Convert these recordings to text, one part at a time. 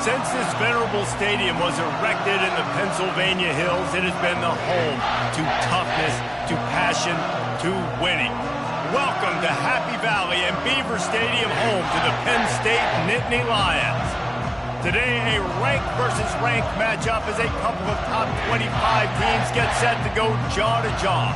Since this venerable stadium was erected in the Pennsylvania Hills, it has been the home to toughness, to passion, to winning. Welcome to Happy Valley and Beaver Stadium, home to the Penn State Nittany Lions. Today, a ranked versus ranked matchup as a couple of top 25 teams get set to go jaw to jaw.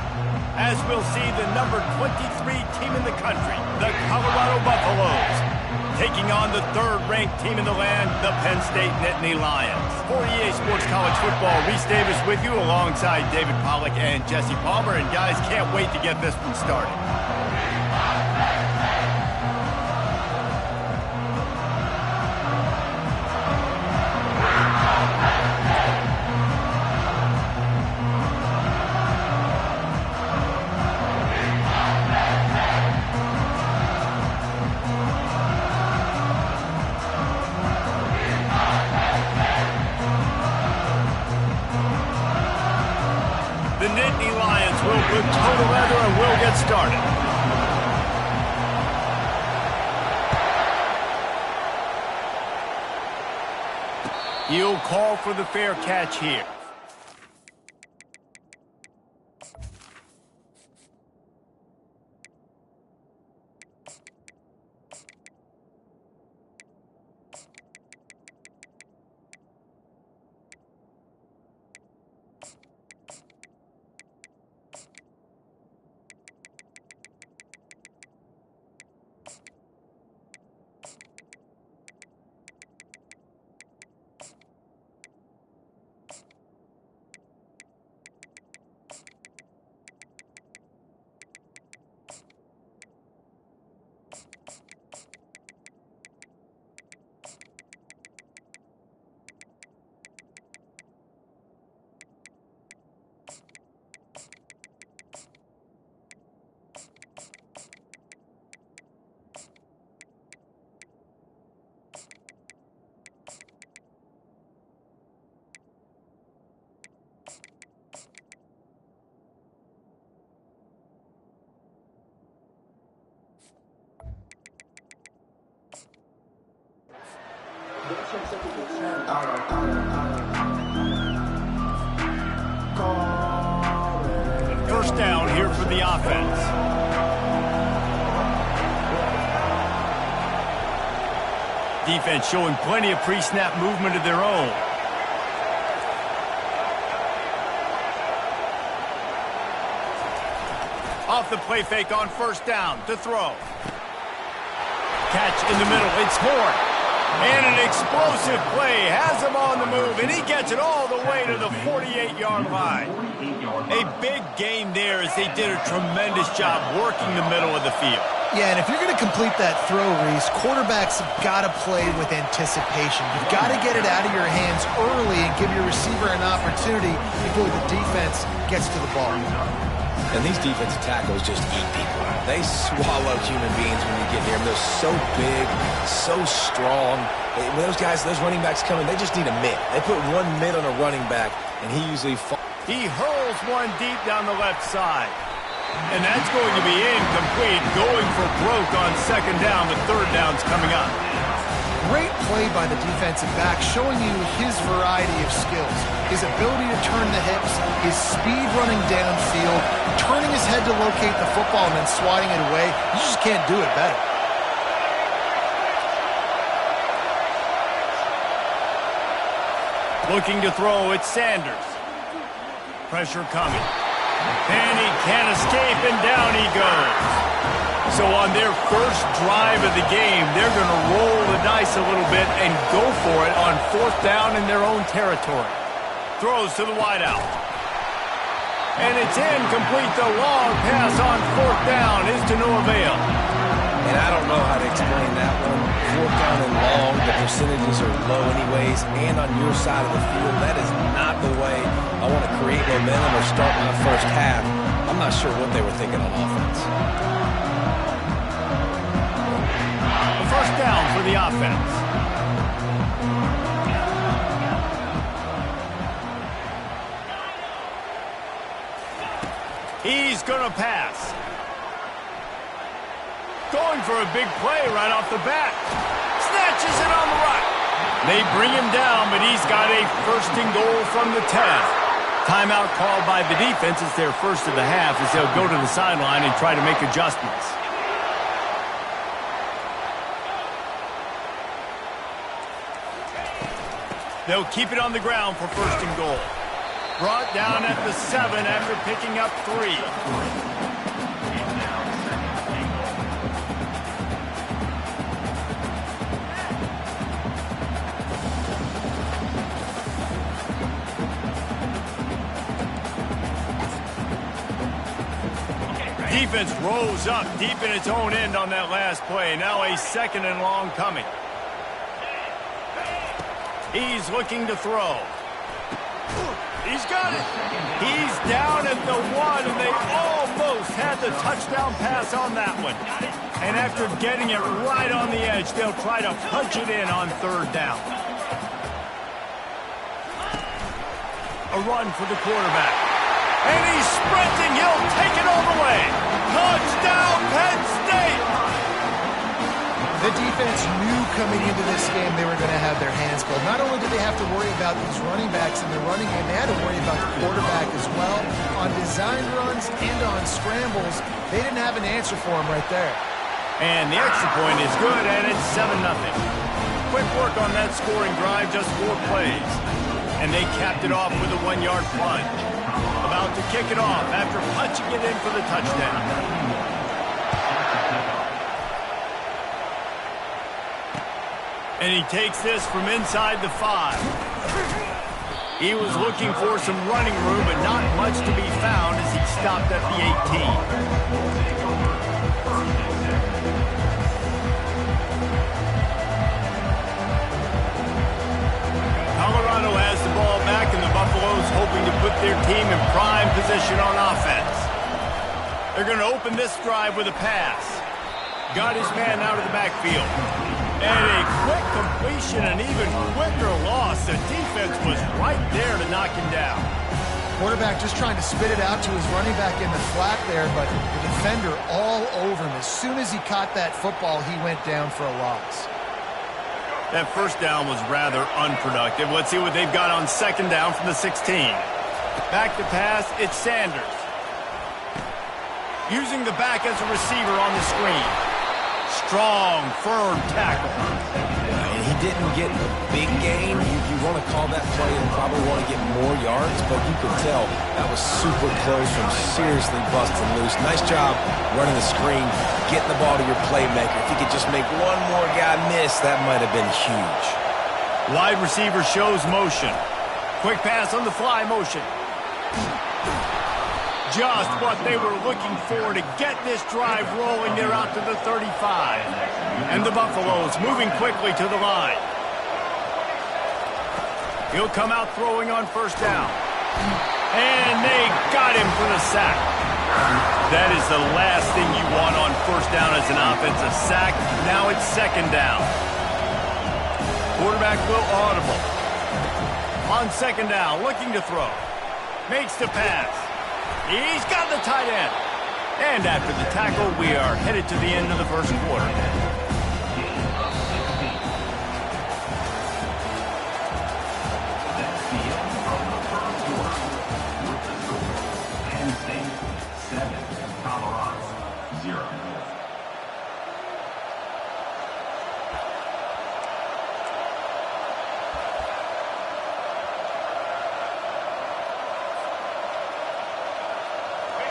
As we'll see the number 23 team in the country, the Colorado Buffaloes, taking on the third-ranked team in the land, the Penn State Nittany Lions. For EA Sports College Football, Reese Davis with you alongside David Pollack and Jesse Palmer. And guys, can't wait to get this one started. The Nittany Lions will put total leather and will get started. He'll call for the fair catch here. First down here for the offense. Defense showing plenty of pre-snap movement of their own. Off the play fake on first down to throw. Catch in the middle, it's Horn. And an explosive play, has him on the move, and he gets it all the way to the 48-yard line. A big gain there as they did a tremendous job working the middle of the field. Yeah, and if you're going to complete that throw, Reese, quarterbacks have got to play with anticipation. You've got to get it out of your hands early and give your receiver an opportunity before the defense gets to the ball. And these defensive tackles just eat people. They swallow human beings when you get here. They're so big, so strong. When those guys, those running backs come in, they just need a mid. They put one mid on a running back, and he usually falls. He hurls one deep down the left side. And that's going to be incomplete, going for broke on second down. The third down's coming up. Great play by the defensive back, showing you his variety of skills. His ability to turn the hips, his speed running downfield, turning his head to locate the football and then swatting it away. You just can't do it better. Looking to throw, it's Sanders. Pressure coming. And he can't escape, and down he goes. So on their first drive of the game, they're going to roll the dice a little bit and go for it on fourth down in their own territory. Throws to the wideout. And it's incomplete. The long pass on fourth down is to no avail. And I don't know how to explain that one. Fourth down and long, the percentages are low anyways, and on your side of the field, that is not the way I want to create momentum or start my first half. I'm not sure what they were thinking on offense. First down for the offense. He's going to pass. Going for a big play right off the bat. Snatches it on the right. They bring him down, but he's got a first and goal from the 10. Timeout called by the defense. It's their first of the half as they'll go to the sideline and try to make adjustments. They'll keep it on the ground for first and goal. Brought down at the 7 after picking up 3. Defense rose up deep in its own end on that last play. Now a second and long coming. He's looking to throw. He's got it. He's down at the 1, and they almost had the touchdown pass on that one. And after getting it right on the edge, they'll try to punch it in on third down. A run for the quarterback. And he's sprinting. He'll take it all the way. Touchdown, Penn State! The defense knew coming into this game they were going to have their hands full. Not only did they have to worry about these running backs in the running game, they had to worry about the quarterback as well. On design runs and on scrambles, they didn't have an answer for him right there. And the extra point is good, and it's 7-0. Quick work on that scoring drive, just 4 plays. And they capped it off with a 1-yard plunge. About to kick it off after punching it in for the touchdown. And he takes this from inside the 5. He was looking for some running room, but not much to be found as he stopped at the 18. Colorado has the ball back, and the Buffaloes hoping to put their team in prime position on offense. They're going to open this drive with a pass. Got his man out of the backfield. And a quick completion, an even quicker loss. The defense was right there to knock him down. Quarterback just trying to spit it out to his running back in the flat there, but the defender all over him. As soon as he caught that football, he went down for a loss. That first down was rather unproductive. Let's see what they've got on second down from the 16. Back to pass, it's Sanders. Using the back as a receiver on the screen. Strong, firm tackle. And he didn't get a big gain. You want to call that play and probably want to get more yards, but you could tell that was super close from seriously busting loose. Nice job running the screen, getting the ball to your playmaker. If he could just make one more guy miss, that might have been huge. Wide receiver shows motion. Quick pass on the fly motion. Just what they were looking for to get this drive rolling. They're out to the 35. And the Buffaloes moving quickly to the line. He'll come out throwing on first down. And they got him for the sack. That is the last thing you want on first down as an offensive sack. Now it's second down. Quarterback will audible. On second down, looking to throw. Makes the pass. He's got the tight end. And after the tackle, we are headed to the end of the first quarter. Penn State 7, Colorado 0.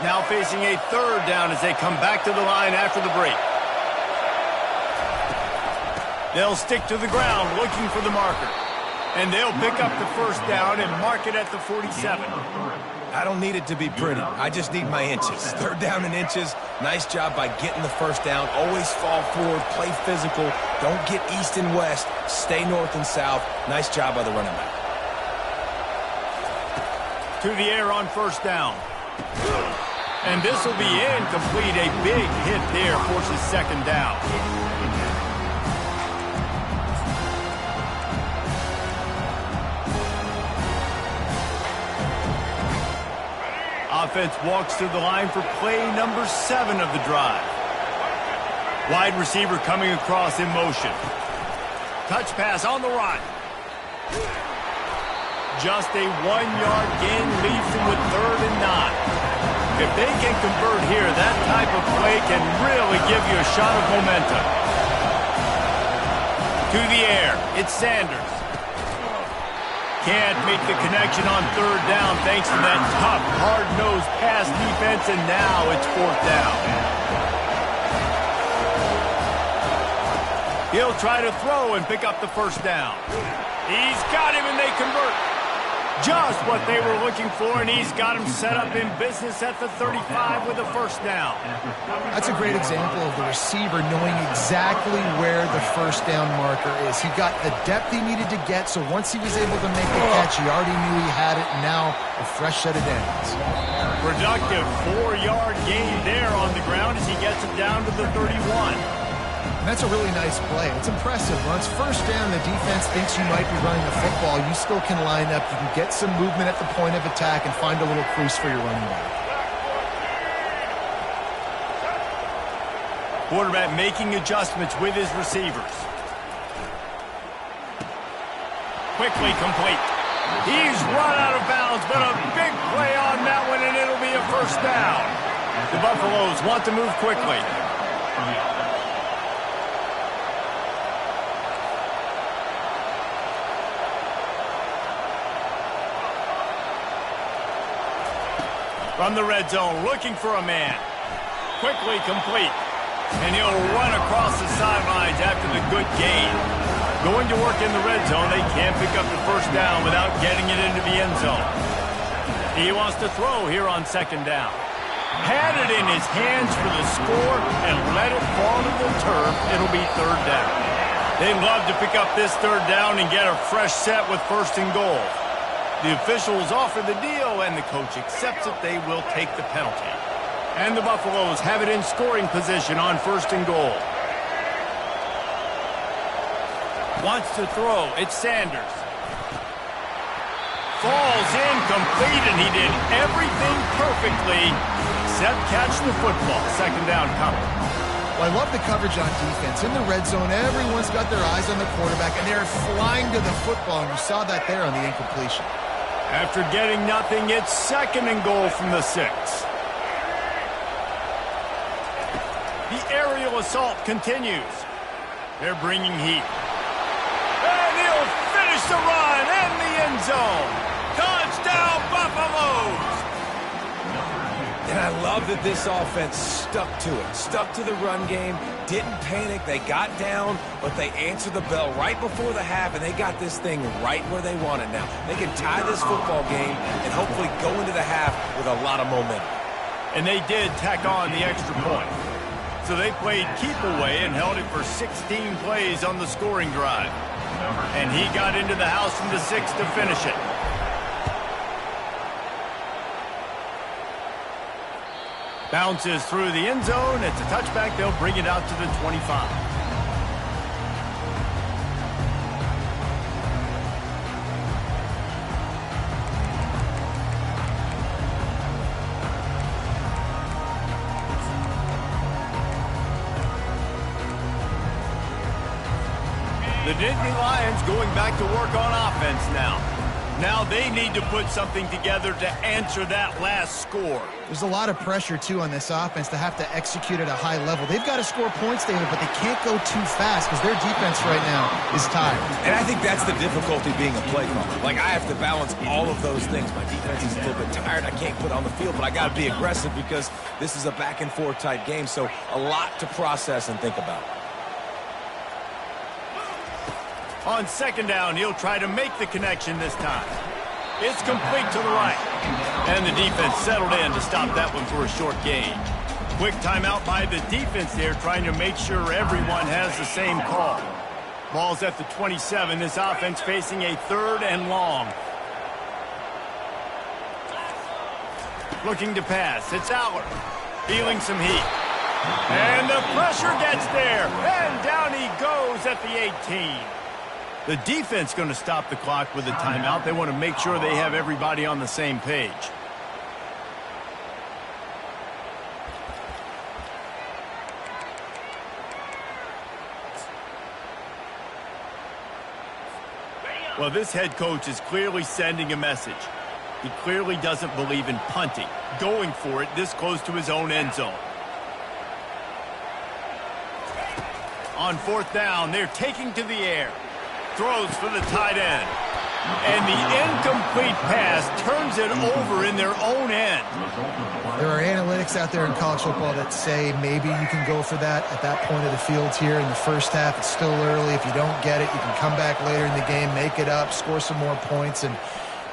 Now facing a third down as they come back to the line after the break. They'll stick to the ground looking for the marker. And they'll pick up the first down and mark it at the 47. I don't need it to be pretty. I just need my inches. Third down in inches. Nice job by getting the first down. Always fall forward, play physical. Don't get east and west. Stay north and south. Nice job by the running back. To the air on first down. And this will be incomplete. A big hit there forces second down. Offense walks to the line for play number 7 of the drive. Wide receiver coming across in motion. Touch pass on the right. Just a 1-yard gain leaves them with 3rd and 9. If they can convert here, that type of play can really give you a shot of momentum. To the air, it's Sanders. Can't make the connection on 3rd down thanks to that tough, hard-nosed pass defense, and now it's 4th down. He'll try to throw and pick up the 1st down. He's got him, and they convert. Just what they were looking for, and he's got him set up in business at the 35 with a 1st down. That's a great example of the receiver knowing exactly where the 1st down marker is. He got the depth he needed to get, so once he was able to make the catch, he already knew he had it, and now a fresh set of downs. Productive 4-yard gain there on the ground as he gets it down to the 31. And that's a really nice play. It's impressive. Once 1st down, the defense thinks you might be running the football. You still can line up. You can get some movement at the point of attack and find a little crease for your running back. Quarterback making adjustments with his receivers. Quickly complete. He's run out of bounds, but a big play on that one, and it'll be a 1st down. The Buffaloes want to move quickly. From the red zone, looking for a man. Quickly complete. And he'll run across the sidelines after the good gain. Going to work in the red zone, they can't pick up the 1st down without getting it into the end zone. He wants to throw here on 2nd down. Had it in his hands for the score and let it fall to the turf, it'll be 3rd down. They'd love to pick up this 3rd down and get a fresh set with 1st and goal. The officials offer the deal, and the coach accepts it. They will take the penalty. And the Buffaloes have it in scoring position on 1st and goal. Wants to throw. It's Sanders. Falls incomplete, and he did everything perfectly except catch the football. 2nd down coming. Well, I love the coverage on defense. In the red zone, everyone's got their eyes on the quarterback, and they're flying to the football, and you saw that there on the incompletion. After getting nothing, it's 2nd and goal from the 6. The aerial assault continues. They're bringing heat. And he'll finish the run in the end zone. Touchdown, Buffaloes! And I love that this offense stuck to it, stuck to the run game, didn't panic. They got down, but they answered the bell right before the half, and they got this thing right where they want it now. They can tie this football game and hopefully go into the half with a lot of momentum. And they did tack on the extra point. So they played keep away and held it for 16 plays on the scoring drive. And he got into the house from the 6 to finish it. Bounces through the end zone. It's a touchback. They'll bring it out to the 25. The Nittany Lions going back to work on offense now. Now they need to put something together to answer that last score. There's a lot of pressure, too, on this offense to have to execute at a high level. They've got to score points, David, but they can't go too fast because their defense right now is tired. And I think that's the difficulty being a play caller. Like, I have to balance all of those things. My defense is a little bit tired. I can't put on the field, but I got to be aggressive because this is a back-and-forth type game, so a lot to process and think about. On 2nd down, he'll try to make the connection this time. It's complete to the right. And the defense settled in to stop that one for a short gain. Quick timeout by the defense there, trying to make sure everyone has the same call. Ball's at the 27. This offense facing a 3rd and long. Looking to pass. It's Aller. Feeling some heat. And the pressure gets there. And down he goes at the 18. The defense going to stop the clock with a timeout. They want to make sure they have everybody on the same page. Well, this head coach is clearly sending a message. He clearly doesn't believe in punting, going for it this close to his own end zone. On fourth down, they're taking to the air. Throws for the tight end. And the incomplete pass turns it over in their own end. There are analytics out there in college football that say maybe you can go for that at that point of the field here in the first half. It's still early. If you don't get it, you can come back later in the game, make it up, score some more points, and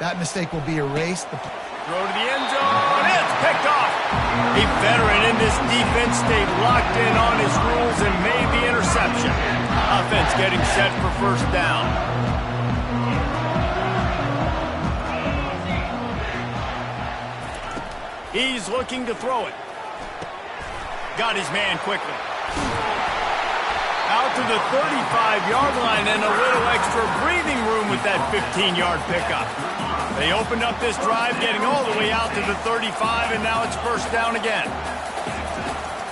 that mistake will be erased. Throw to the end zone. It's picked off. A veteran in this defense stayed locked in on his rules and made the interception. Offense getting set for first down. He's looking to throw it. Got his man quickly. Out to the 35-yard line and a little extra breathing room with that 15-yard pickup. They opened up this drive, getting all the way out to the 35, and now it's first down again.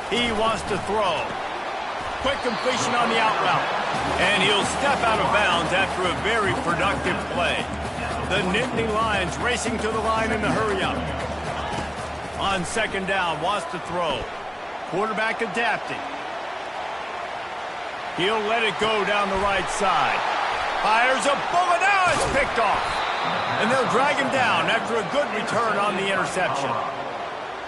He wants to throw. Quick completion on the out route. And he'll step out of bounds after a very productive play. The Nittany Lions racing to the line in the hurry-up. On second down, wants to throw. Quarterback adapting. He'll let it go down the right side. Fires a bullet. Now it's picked off. And they'll drag him down after a good return on the interception.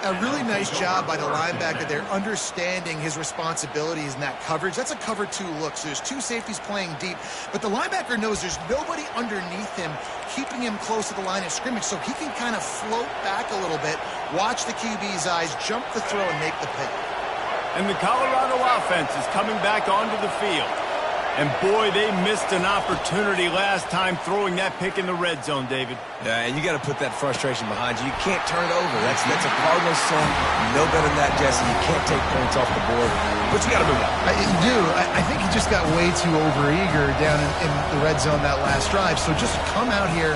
A really nice job by the linebacker there, understanding his responsibilities in that coverage. That's a cover two look, so there's two safeties playing deep, but the linebacker knows there's nobody underneath him, keeping him close to the line of scrimmage, so he can kind of float back a little bit, watch the QB's eyes, jump the throw, and make the pick. And the Colorado offense is coming back onto the field. And boy, they missed an opportunity last time throwing that pick in the red zone, David. Yeah, and you got to put that frustration behind you. You can't turn it over. That's a Cardinals sin. You know better than that, Jesse. You can't take points off the board, but you got to move on. You do. I think he just got way too overeager down in the red zone that last drive. So just come out here,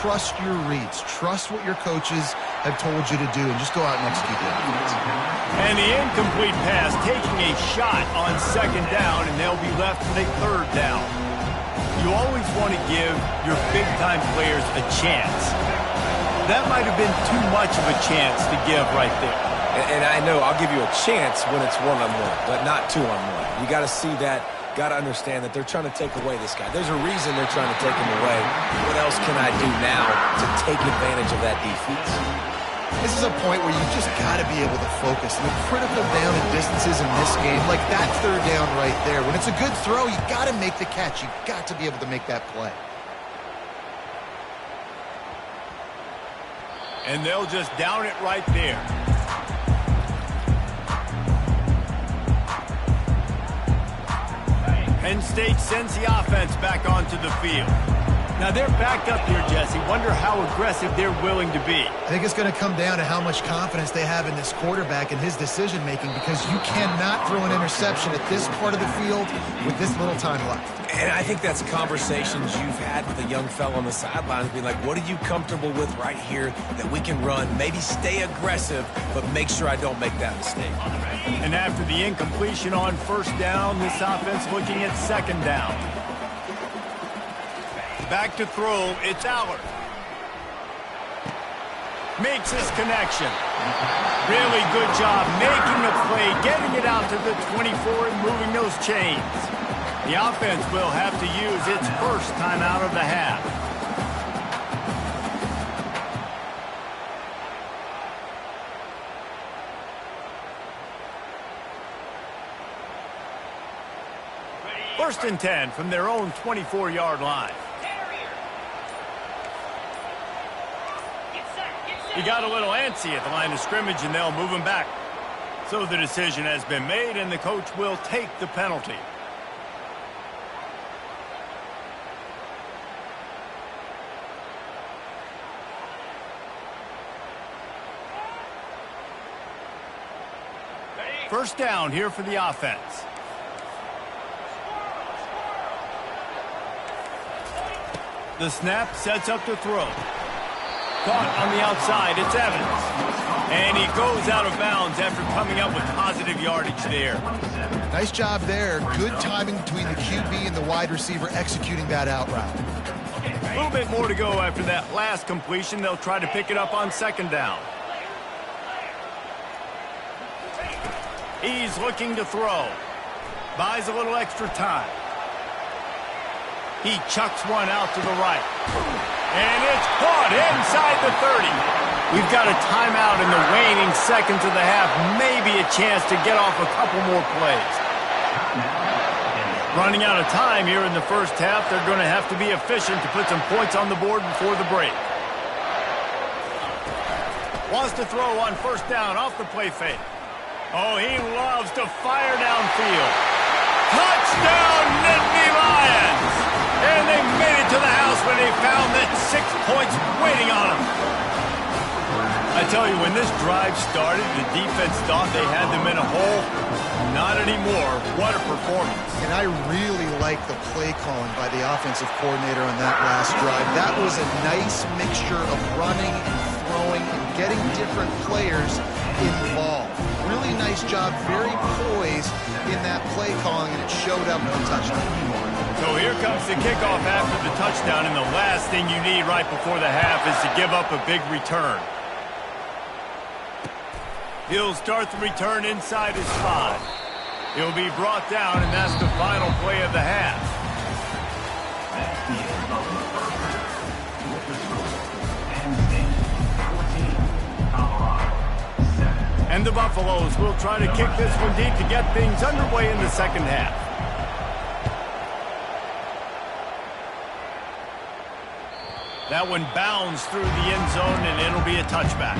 trust your reads, trust what your coaches have told you to do, and just go out and execute that. And the incomplete pass taking a shot on second down, and they'll be left with a third down. You always want to give your big-time players a chance. That might have been too much of a chance to give right there. And I know I'll give you a chance when it's one-on-one, but not two-on-one. You got to see that. Got to understand that they're trying to take away this guy. There's a reason they're trying to take him away. What else can I do now to take advantage of that defense? This is a point where you just got to be able to focus. The critical down and distances in this game, like that third down right there. When it's a good throw, you got to make the catch. You got to be able to make that play. And they'll just down it right there. Penn State sends the offense back onto the field. Now they're backed up here, Jesse. Wonder how aggressive they're willing to be. I think it's going to come down to how much confidence they have in this quarterback and his decision-making, because you cannot throw an interception at this part of the field with this little time left. And I think that's conversations you've had with a young fellow on the sidelines, being like, what are you comfortable with right here that we can run? Maybe stay aggressive, but make sure I don't make that mistake. And after the incompletion on first down, this offense looking at second down. Back to throw, it's Allard. Makes his connection. Really good job making the play, getting it out to the 24 and moving those chains. The offense will have to use its first time out of the half. First and 10 from their own 24-yard line. He got a little antsy at the line of scrimmage, and they'll move him back. So the decision has been made, and the coach will take the penalty. First down here for the offense. The snap sets up the throw. Caught on the outside, it's Evans. And he goes out of bounds after coming up with positive yardage there. Nice job there. Good timing between the QB and the wide receiver executing that out route. A little bit more to go after that last completion. They'll try to pick it up on second down. He's looking to throw. Buys a little extra time. He chucks one out to the right. And it's caught inside the 30. We've got a timeout in the waning seconds of the half. Maybe a chance to get off a couple more plays. Running out of time here in the first half. They're going to have to be efficient to put some points on the board before the break. Wants to throw on first down off the play fake. Oh, he loves to fire downfield. Touchdown, Nittany Lions! And they made it to the house when they found that 6 points waiting on them. I tell you, when this drive started, the defense thought they had them in a hole. Not anymore. What a performance. And I really like the play calling by the offensive coordinator on that last drive. That was a nice mixture of running and throwing and getting different players involved. Really nice job, very poised in that play calling, and it showed up in the touchdown. So here comes the kickoff after the touchdown, and the last thing you need right before the half is to give up a big return. He'll start the return inside his 5. He'll be brought down, and that's the final play of the half. And the Buffaloes will try to kick this one deep to get things underway in the second half. That one bounds through the end zone, and it'll be a touchback.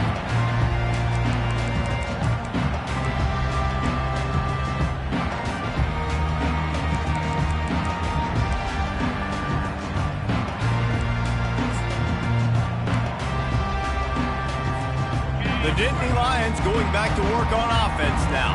The Nittany Lions going back to work on offense now.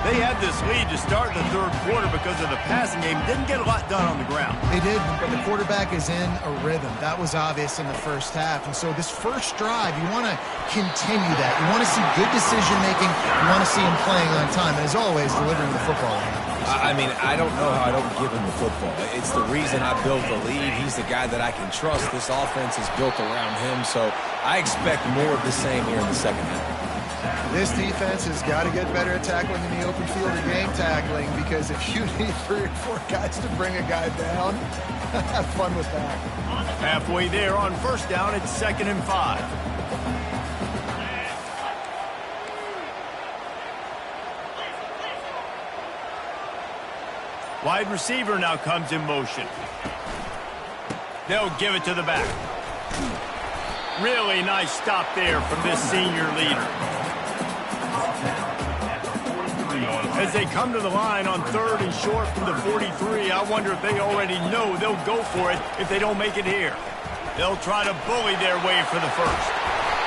They had this lead to start the third quarter because of the passing game. Didn't get a lot done on the ground. They did, but the quarterback is in a rhythm. That was obvious in the first half. And so this first drive, you want to continue that. You want to see good decision-making. You want to see him playing on time. And as always, delivering the football. I mean, I don't know how I don't give him the football. It's the reason I built the lead. He's the guy that I can trust. This offense is built around him. So I expect more of the same here in the second half. This defense has got to get better at tackling in the open field or game tackling, because if you need 3 or 4 guys to bring a guy down, have fun with that. Halfway there on first down, it's 2nd and 5. Wide receiver now comes in motion. They'll give it to the back. Really nice stop there from this senior leader. As they come to the line on 3rd and short from the 43, I wonder if they already know they'll go for it if they don't make it here. They'll try to bully their way for the first.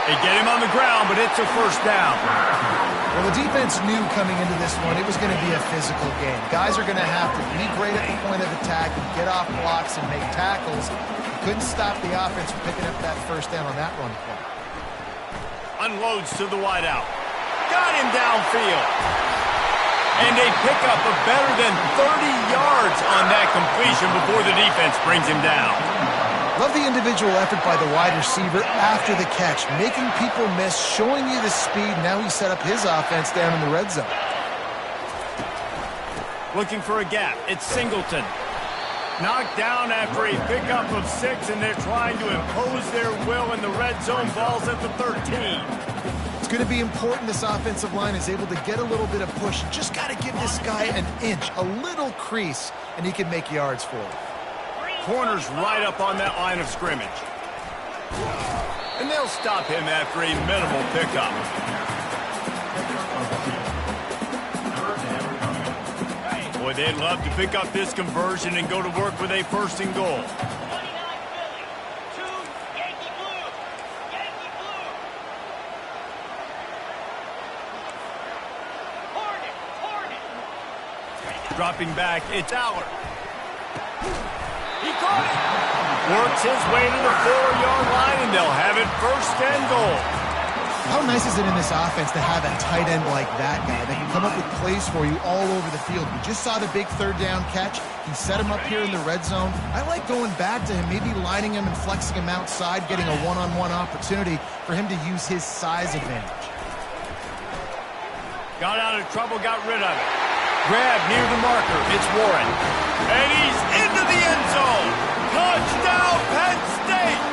They get him on the ground, but it's a first down. Well, the defense knew coming into this one it was going to be a physical game. Guys are going to have to be great at the point of attack and get off blocks and make tackles. Couldn't stop the offense from picking up that first down on that run play. Unloads to the wideout. Got him downfield. And they pick up a better than 30 yards on that completion before the defense brings him down. Love the individual effort by the wide receiver after the catch, making people miss, showing you the speed. Now he set up his offense down in the red zone. Looking for a gap. It's Singleton. Knocked down after a pickup of 6, and they're trying to impose their will in the red zone. Ball's at the 13. It's going to be important this offensive line is able to get a little bit of push. Just got to give this guy an inch, a little crease, and he can make yards for it. Corner's right up on that line of scrimmage. And they'll stop him after a minimal pickup. Boy, they'd love to pick up this conversion and go to work with a 1st and goal. Dropping back, it's Aller. He caught it. Works his way to the 4-yard line, and they'll have it 1st and goal. How nice is it in this offense to have a tight end like that guy that can come up with plays for you all over the field? We just saw the big third down catch. He set him up here in the red zone. I like going back to him, maybe lining him and flexing him outside, getting a one-on-one opportunity for him to use his size advantage. Got out of trouble, got rid of it. Grab near the marker. It's Warren. And he's into the end zone. Touchdown, Penn State!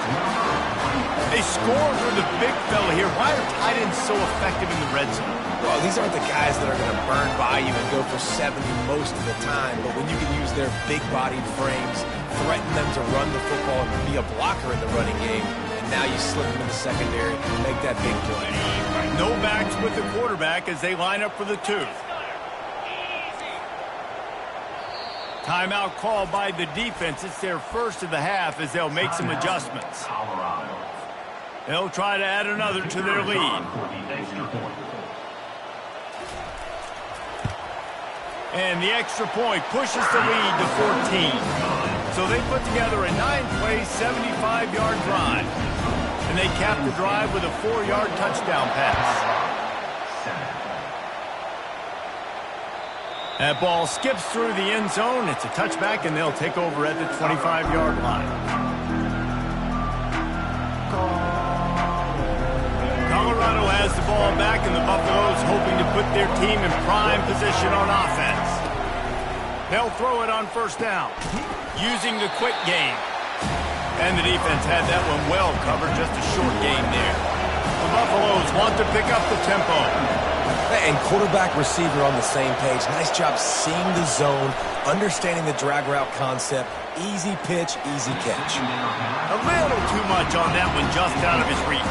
They score for the big fella here. Why are tight ends so effective in the red zone? Well, these aren't the guys that are going to burn by you and go for 70 most of the time, but when you can use their big-bodied frames, threaten them to run the football and be a blocker in the running game, and now you slip them in the secondary and make that big play. No backs with the quarterback as they line up for the two. Timeout called by the defense. It's their first of the half as they'll make some adjustments. They'll try to add another to their lead. And the extra point pushes the lead to 14. So they put together a 9-play, 75-yard drive. And they cap the drive with a 4-yard touchdown pass. That ball skips through the end zone. It's a touchback, and they'll take over at the 25-yard line. Colorado has the ball back, and the Buffaloes hoping to put their team in prime position on offense. They'll throw it on first down, using the quick game. And the defense had that one well covered, just a short game there. The Buffaloes want to pick up the tempo. And quarterback receiver on the same page. Nice job seeing the zone, understanding the drag route concept. Easy pitch, easy catch. A little too much on that one, just out of his reach.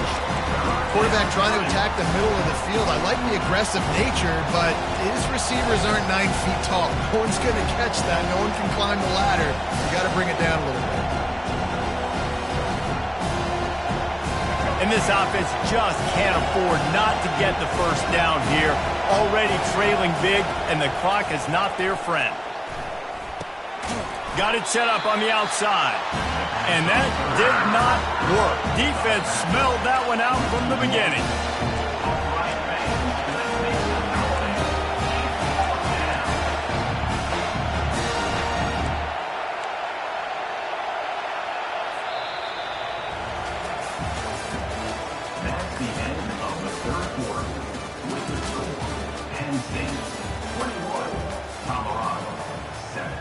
Quarterback trying to attack the middle of the field. I like the aggressive nature, but his receivers aren't 9 feet tall. No one's going to catch that. No one can climb the ladder. You got to bring it down a little bit. And this offense just can't afford not to get the first down here. Already trailing big, and the clock is not their friend. Got it set up on the outside. And that did not work. Defense smelled that one out from the beginning. That's the end of the third quarter. With the score, Penn State 21, Colorado 7.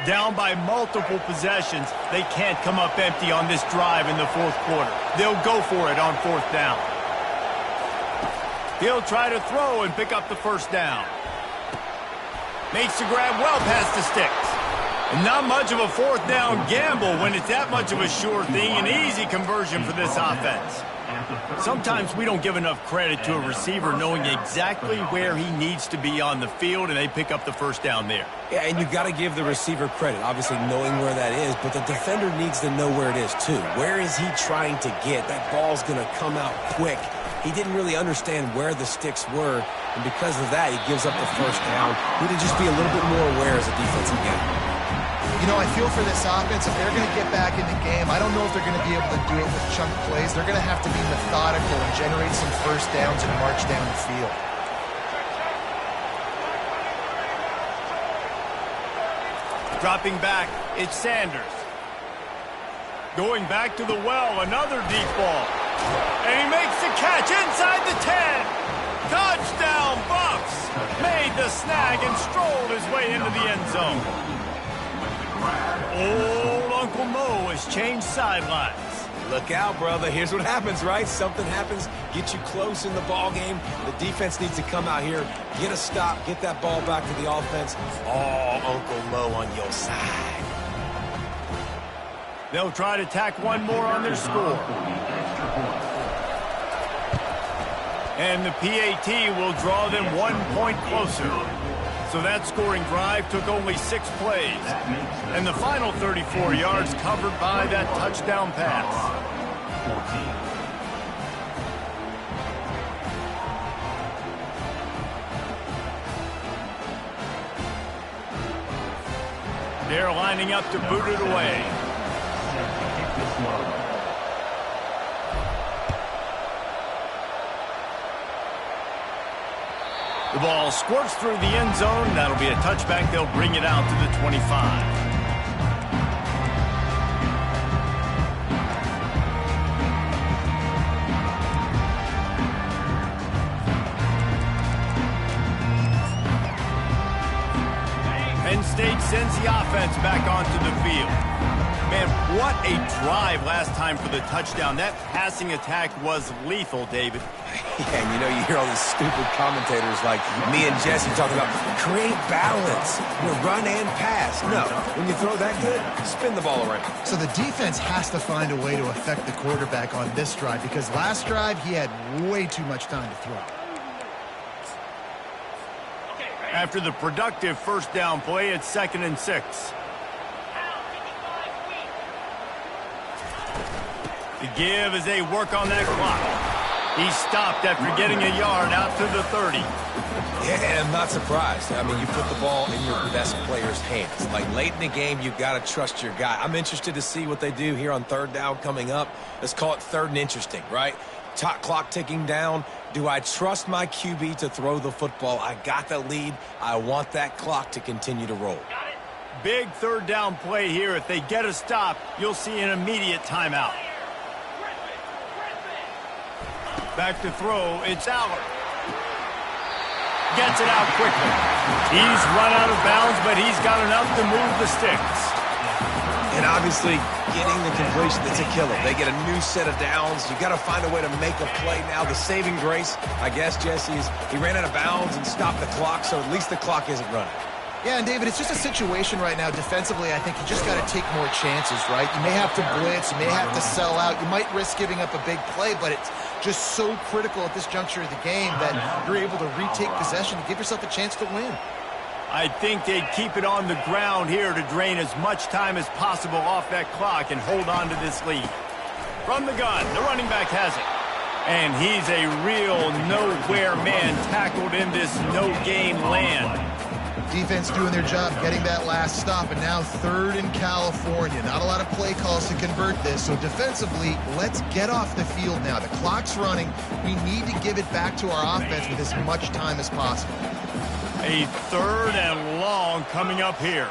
Down by multiple possessions, they can't come up empty on this drive in the fourth quarter. They'll go for it on fourth down. He'll try to throw and pick up the first down. Makes the grab well past the sticks. And not much of a fourth down gamble when it's that much of a sure thing. An easy conversion for this offense. Sometimes we don't give enough credit to a receiver knowing exactly where he needs to be on the field, and they pick up the first down there. Yeah, and you've got to give the receiver credit, obviously knowing where that is, but the defender needs to know where it is too. Where is he trying to get? That ball's going to come out quick. He didn't really understand where the sticks were, and because of that, he gives up the first down. Need to just be a little bit more aware as a defensive guy. You know, I feel for this offense, if they're going to get back in the game, I don't know if they're going to be able to do it with chunk plays. They're going to have to be methodical and generate some first downs and march down the field. Dropping back, it's Sanders. Going back to the well, another deep ball. And he makes the catch inside the 10. Touchdown, Buffs! Made the snag and strolled his way into the end zone. Old Uncle Mo has changed sidelines. Look out, brother. Here's what happens, right? Something happens, get you close in the ball game. The defense needs to come out here, get a stop, get that ball back to the offense. Oh, Uncle Mo on your side. They'll try to tack one more on their score. And the PAT will draw them 1 point closer. So that scoring drive took only 6 plays. And the final 34 yards covered by that touchdown pass. They're lining up to boot it away. The ball squirts through the end zone. That'll be a touchback. They'll bring it out to the 25. Penn State sends the offense back onto the field. Man, what a drive last time for the touchdown. That passing attack was lethal, David. Yeah, and you hear all these stupid commentators like me and Jesse talking about create balance, run and pass. No, when you throw that good, spin the ball around. So the defense has to find a way to affect the quarterback on this drive because last drive he had way too much time to throw. After the productive first down play, it's 2nd and 6. The give as they work on that clock. He stopped after getting a yard out to the 30. Yeah, I'm not surprised. I mean, you put the ball in your best player's hands. Like, late in the game, you've got to trust your guy. I'm interested to see what they do here on 3rd down coming up. Let's call it 3rd and interesting, right? Top clock ticking down. Do I trust my QB to throw the football? I got the lead. I want that clock to continue to roll. Big 3rd down play here. If they get a stop, you'll see an immediate timeout. Back to throw, it's Aller. Gets it out quickly. He's run out of bounds, but he's got enough to move the sticks. And obviously, getting the completion, that's a killer. They get a new set of downs. You got to find a way to make a play now. The saving grace, I guess, Jesse, is he ran out of bounds and stopped the clock, so at least the clock isn't running. Yeah, and David, it's just a situation right now defensively. I think you just got to take more chances, right? You may have to blitz, you may have to sell out, you might risk giving up a big play, but it's just so critical at this juncture of the game that you're able to retake possession to give yourself a chance to win. I think they'd keep it on the ground here to drain as much time as possible off that clock and hold on to this lead. From the gun, the running back has it. And he's a real nowhere man tackled in this no-gain land. Defense doing their job getting that last stop, and now 3rd in California. Not a lot of play calls to convert this, so defensively, let's get off the field now. The clock's running. We need to give it back to our offense with as much time as possible. A 3rd and long coming up here.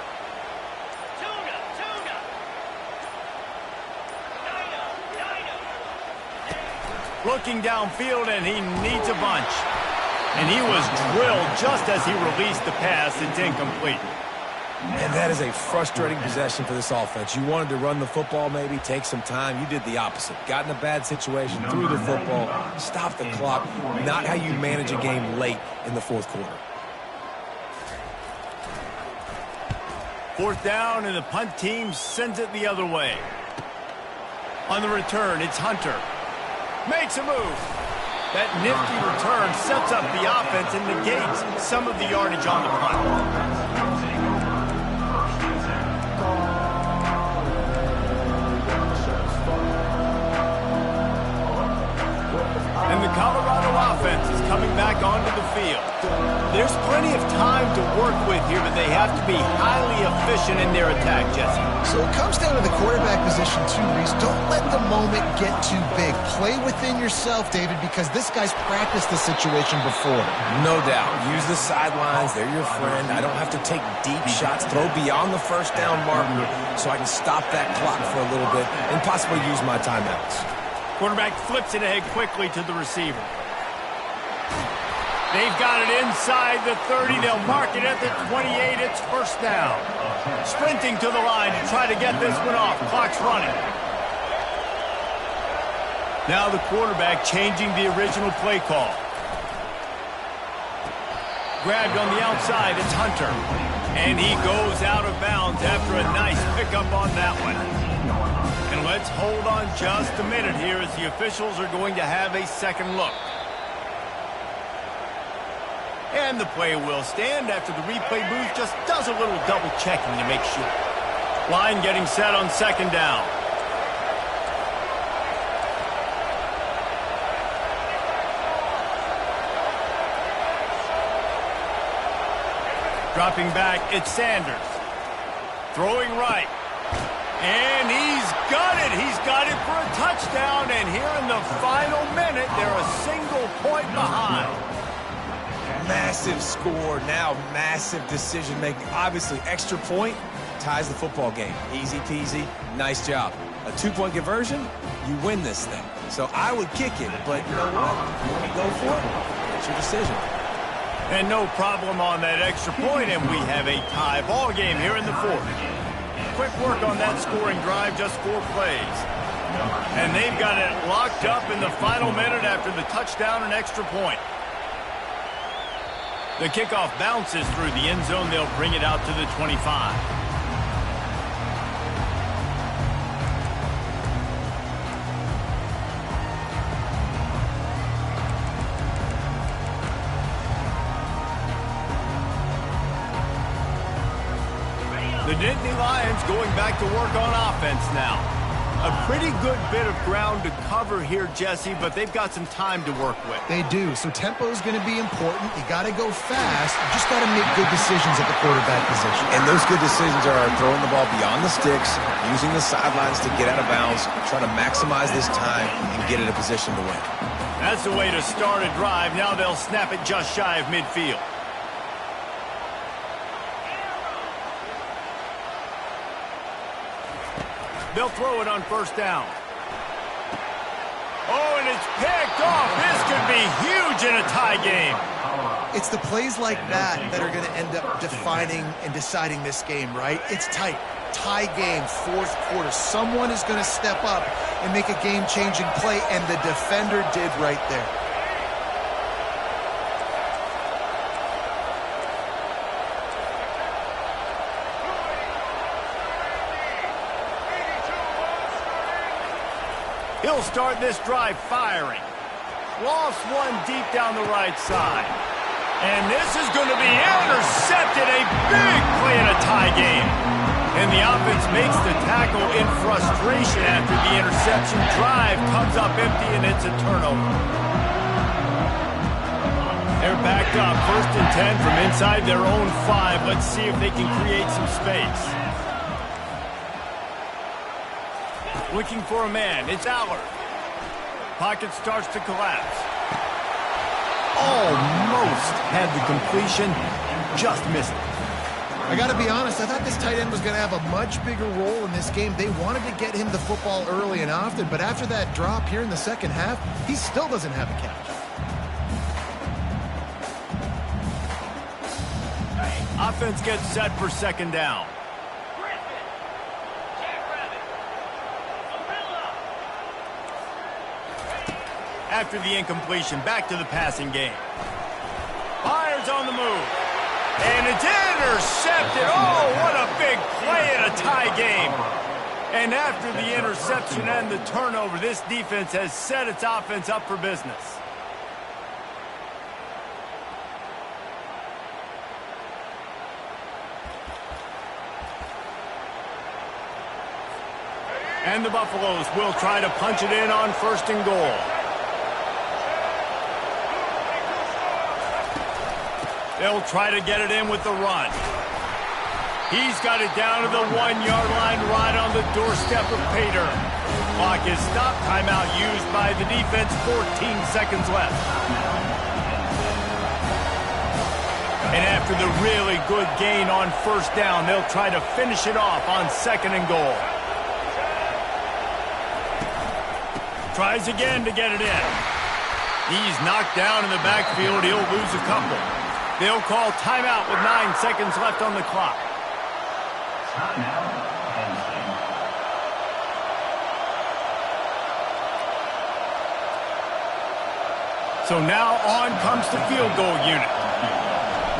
Looking downfield, and he needs a bunch. And he was drilled just as he released the pass. It's incomplete. And that is a frustrating possession for this offense. You wanted to run the football, maybe take some time. You did the opposite. Got in a bad situation, threw the football, stopped the clock. Not how you manage a game late in the 4th quarter. 4th down, and the punt team sends it the other way. On the return, it's Hunter. Makes a move. That nifty return sets up the offense and negates some of the yardage on the punt. And the Colorado offense is coming back onto the field. There's plenty of time to work with here, but they have to be highly efficient in their attack, Jesse. So it comes down to the quarterback position too, Reese. Don't let the moment get too big. Play within yourself, David, because this guy's practiced the situation before. No doubt. Use the sidelines. They're your friend. I don't have to take deep shots. Throw beyond the 1st down marker so I can stop that clock for a little bit and possibly use my timeouts. Quarterback flips it ahead quickly to the receiver. They've got it inside the 30. They'll mark it at the 28. It's 1st down. Sprinting to the line to try to get this one off. Clock's running. Now the quarterback changing the original play call. Grabbed on the outside. It's Hunter. And he goes out of bounds after a nice pickup on that one. And let's hold on just a minute here as the officials are going to have a second look. And the play will stand after the replay booth just does a little double checking to make sure. Line getting set on 2nd down. Dropping back, it's Sanders. Throwing right. And he's got it. He's got it for a touchdown. And here in the final minute, they're a single point behind. Massive score, now massive decision-making. Obviously, extra point ties the football game. Easy peasy, nice job. A 2-point conversion, you win this thing. So I would kick it, but you know what? You want to go for it? It's your decision. And no problem on that extra point, and we have a tie ball game here in the fourth. Quick work on that scoring drive, just 4 plays. And they've got it locked up in the final minute after the touchdown and extra point. The kickoff bounces through the end zone. They'll bring it out to the 25. The Nittany Lions going back to work on offense now. A pretty good bit of ground to cover here, Jesse, but they've got some time to work with. They do, so tempo is going to be important. You got to go fast. You just got to make good decisions at the quarterback position. And those good decisions are throwing the ball beyond the sticks, using the sidelines to get out of bounds, trying to maximize this time and get in a position to win. That's the way to start a drive. Now they'll snap it just shy of midfield. They'll throw it on first down. Oh, and it's picked off. This could be huge in a tie game. It's the plays like that that are going to end up defining and deciding this game, right? It's tight. Tie game, fourth quarter. Someone is going to step up and make a game-changing play, and the defender did right there. He'll start this drive firing. Lost one deep down the right side. And this is going to be intercepted. A big play in a tie game. And the offense makes the tackle in frustration after the interception. Drive comes up empty, and it's a turnover. They're backed up. 1st and 10 from inside their own 5. Let's see if they can create some space. Looking for a man. It's Allard. Pocket starts to collapse. Almost had the completion. Just missed it. I got to be honest, I thought this tight end was going to have a much bigger role in this game. They wanted to get him the football early and often, but after that drop here in the second half, he still doesn't have a catch. Offense gets set for second down. After the incompletion, back to the passing game. Fires on the move. And it's intercepted. Oh, what a big play in a tie game. And after the interception and the turnover, this defense has set its offense up for business. And the Buffaloes will try to punch it in on 1st and goal. They'll try to get it in with the run. He's got it down to the 1-yard line right on the doorstep of Pater. Clock is stopped. Timeout used by the defense. 14 seconds left. And after the really good gain on 1st down, they'll try to finish it off on 2nd and goal. Tries again to get it in. He's knocked down in the backfield. He'll lose a couple. They'll call timeout with 9 seconds left on the clock. So now on comes the field goal unit.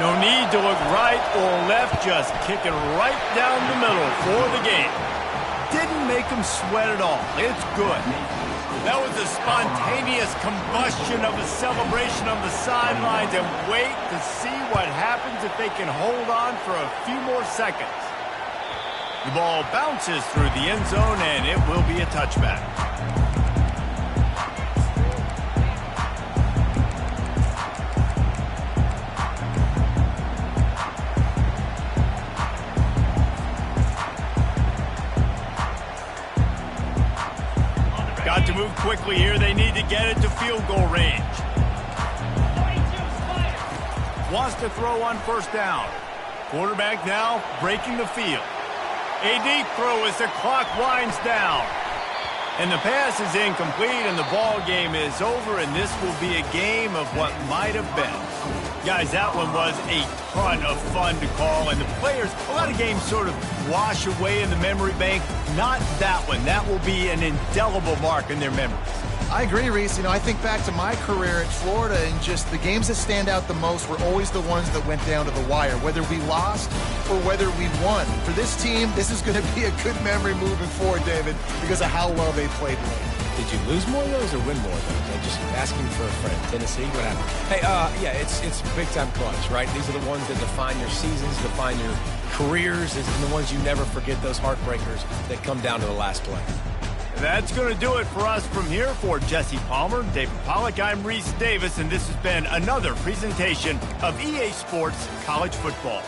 No need to look right or left, just kick it right down the middle for the game. Didn't make them sweat at all. It's good. That was a spontaneous combustion of a celebration on the sidelines, and wait to see what happens if they can hold on for a few more seconds. The ball bounces through the end zone, and it will be a touchback. Got to move quickly here. They need to get it to field goal range. wants to throw on first down. Quarterback now breaking the field. A deep throw as the clock winds down. And the pass is incomplete, and the ball game is over, and this will be a game of what might have been. Guys, that one was a ton of fun to call, and the players, a lot of games sort of wash away in the memory bank. Not that one. That will be an indelible mark in their memories. I agree, Reese. I think back to my career at Florida, and just the games that stand out the most were always the ones that went down to the wire, whether we lost or whether we won. For this team, this is going to be a good memory moving forward, David, because of how well they played late. Did you lose more of those or win more of those? I'm just asking for a friend. Tennessee, what happened? Hey, yeah, it's big-time clutch, right? These are the ones that define your seasons, define your careers, and the ones you never forget, those heartbreakers that come down to the last play. That's going to do it for us from here. For Jesse Palmer, David Pollack, I'm Reese Davis, and this has been another presentation of EA Sports College Football.